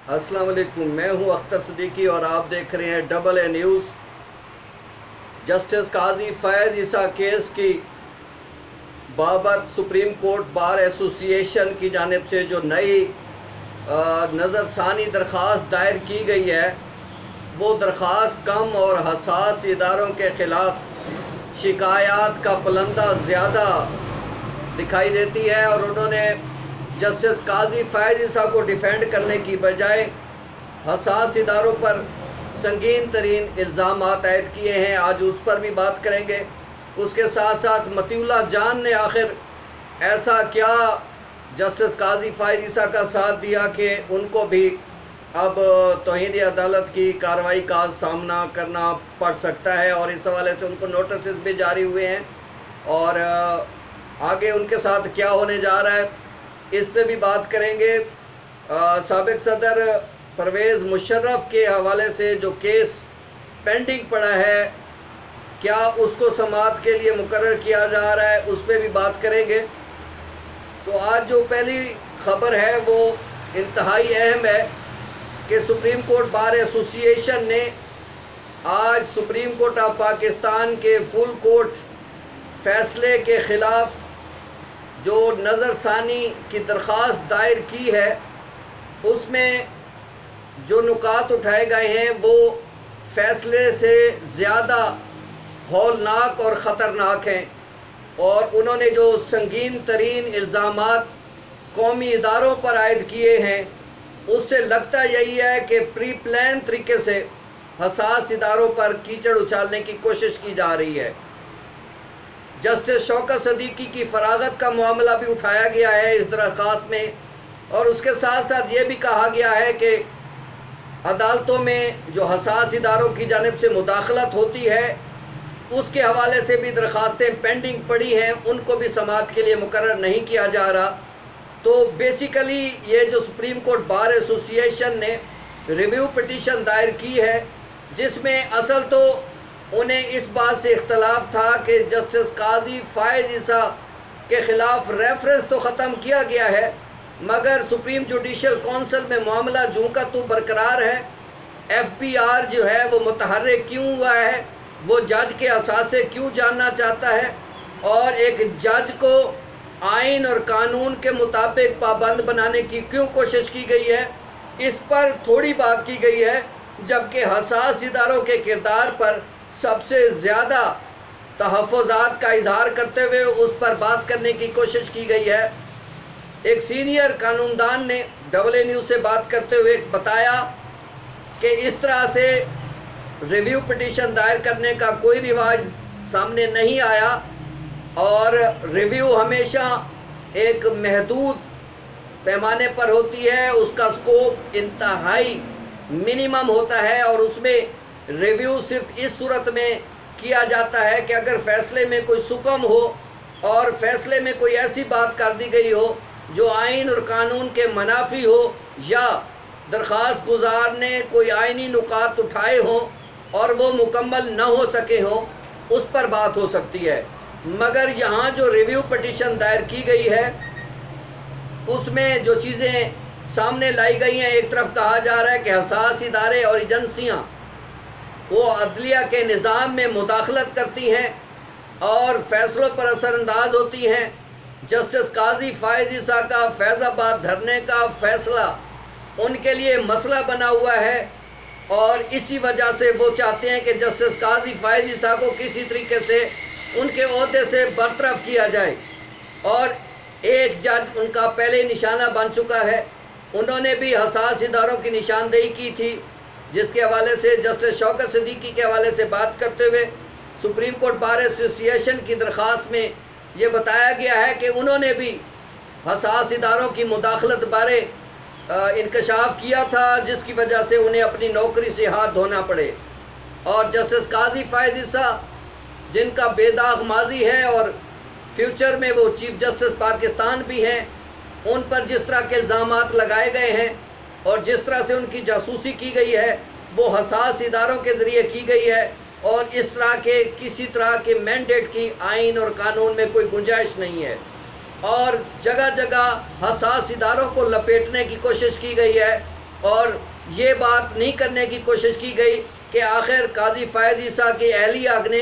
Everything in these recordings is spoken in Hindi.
अस्सलाम वालेकुम। मैं हूं अख्तर सिद्दीकी और आप देख रहे हैं double A news. Justice Qazi Faez Isa case की बाबत सुप्रीम कोर्ट बार एसोसिएशन की जानिब से जो नई नज़रसानी दरख्वास्त दायर की गई है, वो दरख्वास्त कम और हसास इदारों के ख़िलाफ़ शिकायत का पलंदा ज़्यादा दिखाई देती है और उन्होंने जस्टिस काजी फैज़ ईसा को डिफेंड करने की बजाय हसास इदारों पर संगीन तरीन इल्ज़ाम आयद किए हैं। आज उस पर भी बात करेंगे। उसके साथ साथ मतीउल्लाह जान ने आखिर ऐसा क्या जस्टिस काजी फैज़ ईसा का साथ दिया कि उनको भी अब तौहीन अदालत की कार्रवाई का सामना करना पड़ सकता है और इस हवाले से उनको नोटिस भी जारी हुए हैं और आगे उनके साथ क्या होने जा रहा है इस पे भी बात करेंगे। साबिक सदर परवेज़ मुशर्रफ के हवाले से जो केस पेंडिंग पड़ा है, क्या उसको समाअत के लिए मुकर्रर किया जा रहा है, उस पे भी बात करेंगे। तो आज जो पहली खबर है वो इंतहाई अहम है कि सुप्रीम कोर्ट बार एसोसिएशन ने आज सुप्रीम कोर्ट ऑफ पाकिस्तान के फुल कोर्ट फैसले के ख़िलाफ़ जो नज़रसानी की दरख्वास्त दायर की है, उसमें जो नुकात उठाए गए हैं वो फ़ैसले से ज़्यादा हौलनाक और ख़तरनाक हैं और उन्होंने जो संगीन तरीन इल्ज़ामात कौमी इदारों पर आयद किए हैं, उससे लगता यही है कि प्री प्लान तरीके से हसास इदारों पर कीचड़ उछालने की कोशिश की जा रही है। जस्टिस शौकत सिद्दीकी की फरागत का मामला भी उठाया गया है इस दरख्वास्त में और उसके साथ साथ ये भी कहा गया है कि अदालतों में जो हसास इदारों की जानिब से मुदाखलत होती है, उसके हवाले से भी दरख्वास्तें पेंडिंग पड़ी हैं, उनको भी समाअत के लिए मुकर्रर नहीं किया जा रहा। तो बेसिकली ये जो सुप्रीम कोर्ट बार एसोसिएशन ने रिव्यू पिटीशन दायर की है, जिसमें असल तो उन्हें इस बात से इख्तलाफ था कि जस्टिस काजी फैज़ ईसा के ख़िलाफ़ रेफरेंस तो ख़त्म किया गया है, मगर सुप्रीम जुडिशल कौंसिल में मामला जूँ का तू बरकरार है। FPR जो है वो मुतहर्रिक क्यों हुआ है, वो जज के असासे क्यों जानना चाहता है और एक जज को आइन और कानून के मुताबिक पाबंद बनाने की क्यों कोशिश की गई है, इस पर थोड़ी बात की गई है, जबकि हसास इदारों के किरदार पर सबसे ज़्यादा तहफ़्फ़ुज़ात का इजहार करते हुए उस पर बात करने की कोशिश की गई है। एक सीनियर कानूनदान ने डबल ए न्यूज़ से बात करते हुए बताया कि इस तरह से रिव्यू पिटीशन दायर करने का कोई रिवाज सामने नहीं आया और रिव्यू हमेशा एक महदूद पैमाने पर होती है, उसका स्कोप इंतहाई मिनिमम होता है और उसमें रिव्यू सिर्फ इस सूरत में किया जाता है कि अगर फ़ैसले में कोई सुकम हो और फ़ैसले में कोई ऐसी बात कर दी गई हो जो आइन और कानून के मनाफी हो या दरख्वास्त गुजार ने कोई आइनी नुकात उठाए हों और वो मुकम्मल न हो सके हों, उस पर बात हो सकती है। मगर यहाँ जो रिव्यू पिटीशन दायर की गई है, उसमें जो चीज़ें सामने लाई गई हैं, एक तरफ कहा जा रहा है कि हसास इदारे और एजेंसियाँ वो अदलिया के निज़ाम में मुदाखलत करती हैं और फ़ैसलों पर असरअंदाज होती हैं। जस्टिस काजी फैज़ ईसा का फैज़ाबाद धरने का फ़ैसला उनके लिए मसला बना हुआ है और इसी वजह से वो चाहते हैं कि जस्टिस काजी फैज़ ईसा को किसी तरीके से उनके ओहदे से बरतरफ किया जाए और एक जज उनका पहले निशाना बन चुका है। उन्होंने भी हसास इदारों की निशानदेही की थी, जिसके हवाले से जस्टिस शौकत सिद्दीकी के हवाले से बात करते हुए सुप्रीम कोर्ट बार एसोसिएशन की दरख्वास्त में ये बताया गया है कि उन्होंने भी हसास इदारों की मुदाखलत बारे इंकशाफ किया था, जिसकी वजह से उन्हें अपनी नौकरी से हाथ धोना पड़े। और जस्टिस काजी फैज़ ईसा, जिनका बेदाग माजी है और फ्यूचर में वो चीफ जस्टिस पाकिस्तान भी हैं, उन पर जिस तरह के इल्ज़ामात लगाए गए हैं और जिस तरह से उनकी जासूसी की गई है, वो हसास इदारों के ज़रिए की गई है और इस तरह के किसी तरह के मैंडेट की आइन और कानून में कोई गुंजाइश नहीं है। और जगह जगह हसास इदारों को लपेटने की कोशिश की गई है और ये बात नहीं करने की कोशिश की गई कि आखिर काजी फ़ैज़ ईसा की अहलिया ने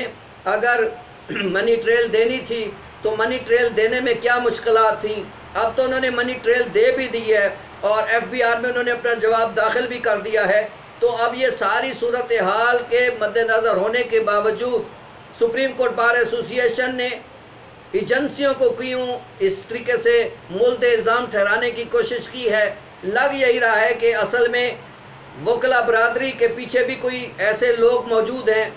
अगर मनी ट्रेल देनी थी तो मनी ट्रेल देने में क्या मुश्किलात थी। अब तो उन्होंने मनी ट्रेल दे भी दी है और FBI में उन्होंने अपना जवाब दाखिल भी कर दिया है। तो अब ये सारी सूरत हाल के मद्देनज़र होने के बावजूद सुप्रीम कोर्ट बार एसोसिएशन ने एजेंसियों को क्यों इस तरीके से मुल्द इल्ज़ाम ठहराने की कोशिश की है। लग यही रहा है कि असल में वकला बरादरी के पीछे भी कोई ऐसे लोग मौजूद हैं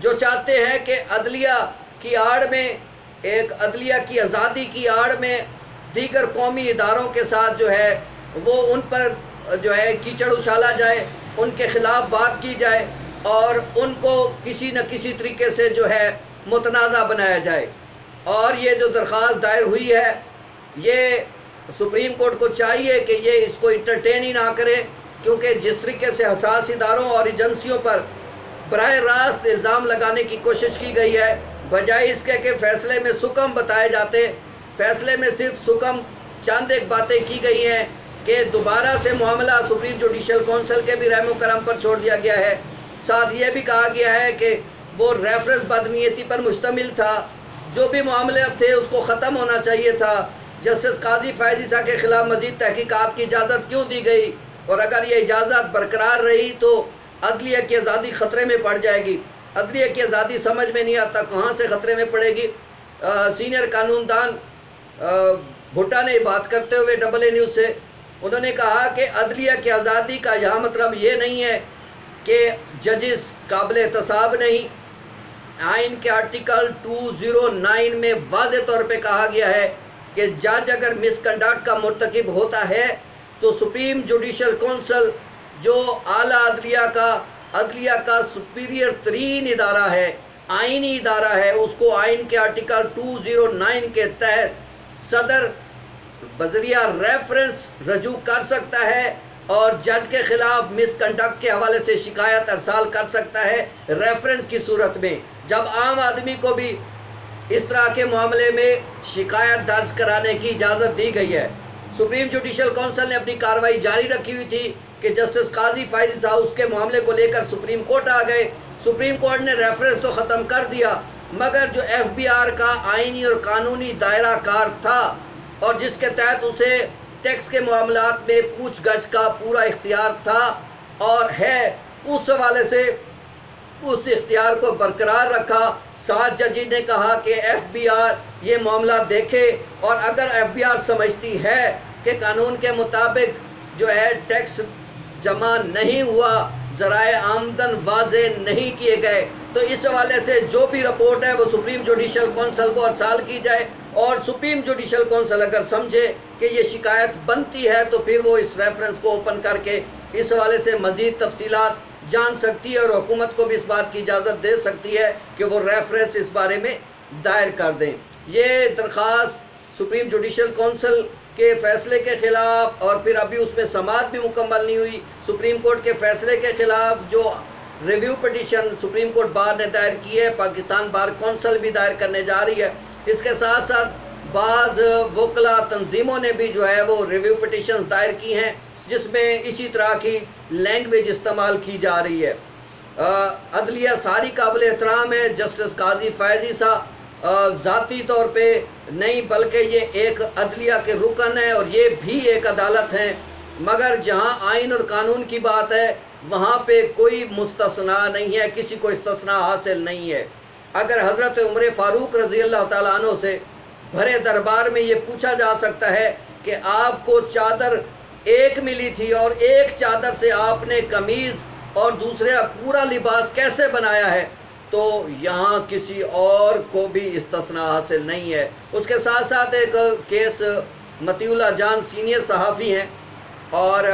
जो चाहते हैं कि अदलिया की आड़ में, एक अदलिया की आज़ादी की आड़ में दीगर कौमी इदारों के साथ जो है वो उन पर जो है कीचड़ उछाला जाए, उनके ख़िलाफ़ बात की जाए और उनको किसी न किसी तरीके से जो है मुतनाज़ा बनाया जाए। और ये जो दरख्वास्त दायर हुई है, ये सुप्रीम कोर्ट को चाहिए कि ये इसको इंटरटेन ही ना करे, क्योंकि जिस तरीके से हसास इदारों और एजेंसियों पर बराह रास्त इल्ज़ाम लगाने की कोशिश की गई है, बजाय इसके कि फ़ैसले में सुकम बताए जाते, फ़ैसले में सिर्फ सुकम चंद एक बातें की गई हैं कि दोबारा से मामला सुप्रीम जुडिशल कौंसिल के भी रहमो करम पर छोड़ दिया गया है। साथ ये भी कहा गया है कि वो रेफरेंस बदनीयती पर मुश्तमिल था, जो भी मामले थे उसको ख़त्म होना चाहिए था। जस्टिस काजी फ़ैज़ ईसा के ख़िलाफ़ मज़ीद तहकीकात की इजाज़त क्यों दी गई, और अगर ये इजाज़त बरकरार रही तो अदलिया की आज़ादी ख़तरे में पड़ जाएगी। अदलिया की आज़ादी समझ में नहीं आता कहाँ से ख़तरे में पड़ेगी। सीनियर कानूनदान भुट्टा ने बात करते हुए AA न्यूज़ से उन्होंने कहा कि अदलिया की आज़ादी का यहाँ मतलब ये नहीं है कि जजेस काबिल एहतसाब नहीं। आइन के आर्टिकल 209 में वाज़े तौर पे कहा गया है कि जज अगर मिसकंडक्ट का मुर्तकिब होता है तो सुप्रीम जुडिशल कौंसिल जो आला अदलिया का सुपीरियर तरीन इदारा है, आइनी इदारा है, उसको आइन के आर्टिकल 209 के तहत सदर बजरिया रेफरेंस रजू कर सकता है और जज के ख़िलाफ़ मिसकंडक्ट के हवाले से शिकायत अरसाल कर सकता है रेफरेंस की सूरत में। जब आम आदमी को भी इस तरह के मामले में शिकायत दर्ज कराने की इजाज़त दी गई है। सुप्रीम जुडिशल कौंसिल ने अपनी कार्रवाई जारी रखी हुई थी कि जस्टिस काजी फ़ैज़ ईसा उसके मामले को लेकर सुप्रीम कोर्ट आ गए। सुप्रीम कोर्ट ने रेफरेंस तो ख़त्म कर दिया, मगर जो FBR का आइनी और कानूनी दायरा कार था और जिसके तहत उसे टैक्स के मामलात में पूछ गछ का पूरा इख्तियार था और है, उस हवाले से उस इख्तियार को बरकरार रखा। 7 जजी ने कहा कि FBR ये मामला देखे और अगर FBR समझती है कि कानून के मुताबिक जो है टैक्स जमा नहीं हुआ, ज़राए आमदन वाज़े नहीं किए गए, तो इस हवाले से जो भी रिपोर्ट है वो सुप्रीम जुडिशल कौंसिल को अरसाल की जाए। और सुप्रीम जुडिशल कौंसिल अगर समझे कि ये शिकायत बनती है तो फिर वो इस रेफरेंस को ओपन करके इस हवाले से मज़ीद तफसीलात जान सकती है और हुकूमत को भी इस बात की इजाज़त दे सकती है कि वो रेफरेंस इस बारे में दायर कर दें। ये दरख्वास्त सुप्रीम जुडिशल कौंसिल के फ़ैसले के ख़िलाफ़ और फिर अभी उसमें समाअत भी मुकम्मल नहीं हुई, सुप्रीम कोर्ट के फ़ैसले के ख़िलाफ़ जो review petition supreme court bar ने दायर की है, पाकिस्तान बार कौंसिल भी दायर करने जा रही है। इसके साथ साथ बाज़ वकला तंजीमों ने भी जो है वो रिव्यू पटिशन दायर की हैं जिसमें इसी तरह की लैंग्वेज इस्तेमाल की जा रही है। अदलिया सारी काबिल एहतराम है। जस्टिस काजी फ़ैज़ ईसा ज़ाती तौर पे नहीं बल्कि ये एक अदलिया के रुकन है और ये भी एक अदालत है, मगर जहाँ आइन और कानून की बात है वहाँ पे कोई मुस्तस्ना नहीं है, किसी को इस्तिस्ना हासिल नहीं है। अगर हज़रत उमर फ़ारूक रज़ी अल्लाह ताला अन्हु से भरे दरबार में ये पूछा जा सकता है कि आपको चादर एक मिली थी और एक चादर से आपने कमीज़ और दूसरे पूरा लिबास कैसे बनाया है, तो यहाँ किसी और को भी इस्तिस्ना हासिल नहीं है। उसके साथ साथ एक केस मतीउल्लाह जान सीनियर सहाफ़ी हैं और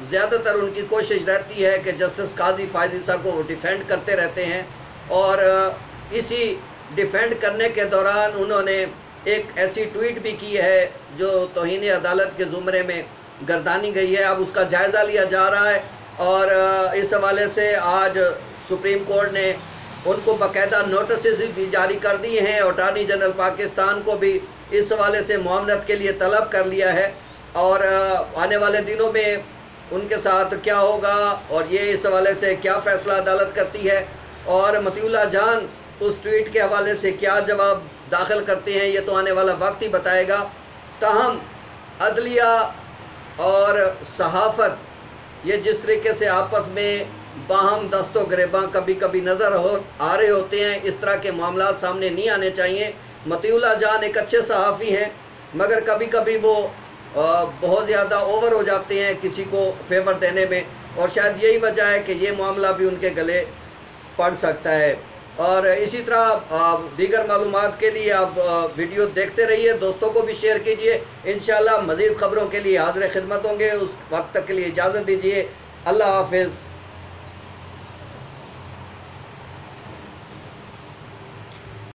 ज़्यादातर उनकी कोशिश रहती है कि जस्टिस काजी फ़ैज़ ईसा को डिफेंड करते रहते हैं और इसी डिफेंड करने के दौरान उन्होंने एक ऐसी ट्वीट भी की है जो तौहीन अदालत के ज़ुमरे में गर्दानी गई है। अब उसका जायज़ा लिया जा रहा है और इस हवाले से आज सुप्रीम कोर्ट ने उनको बाकायदा नोटिस भी जारी कर दिए हैं और अटॉर्नी जनरल पाकिस्तान को भी इस हवाले से मुआवनत के लिए तलब कर लिया है और आने वाले दिनों में उनके साथ क्या होगा और ये इस हवाले से क्या फ़ैसला अदालत करती है, और मतीउल्लाह जान उस ट्वीट के हवाले से क्या जवाब दाखिल करते हैं, ये तो आने वाला वक्त ही बताएगा। ताहम अदलिया और सहाफ़त ये जिस तरीके से आपस में बाहम दस्तो गिरबां कभी कभी नज़र आ रहे होते हैं, इस तरह के मामलात सामने नहीं आने चाहिए। मतीउल्लाह जान एक अच्छे सहाफ़ी हैं, मगर कभी कभी वो बहुत ज़्यादा ओवर हो जाते हैं किसी को फेवर देने में, और शायद यही वजह है कि ये मामला भी उनके गले पड़ सकता है। और इसी तरह दीगर मालूमात के लिए आप वीडियो देखते रहिए, दोस्तों को भी शेयर कीजिए। इंशाअल्लाह मज़ीद ख़बरों के लिए हाज़िर खिदमत होंगे। उस वक्त तक के लिए इजाज़त दीजिए। अल्लाह हाफ़िज़।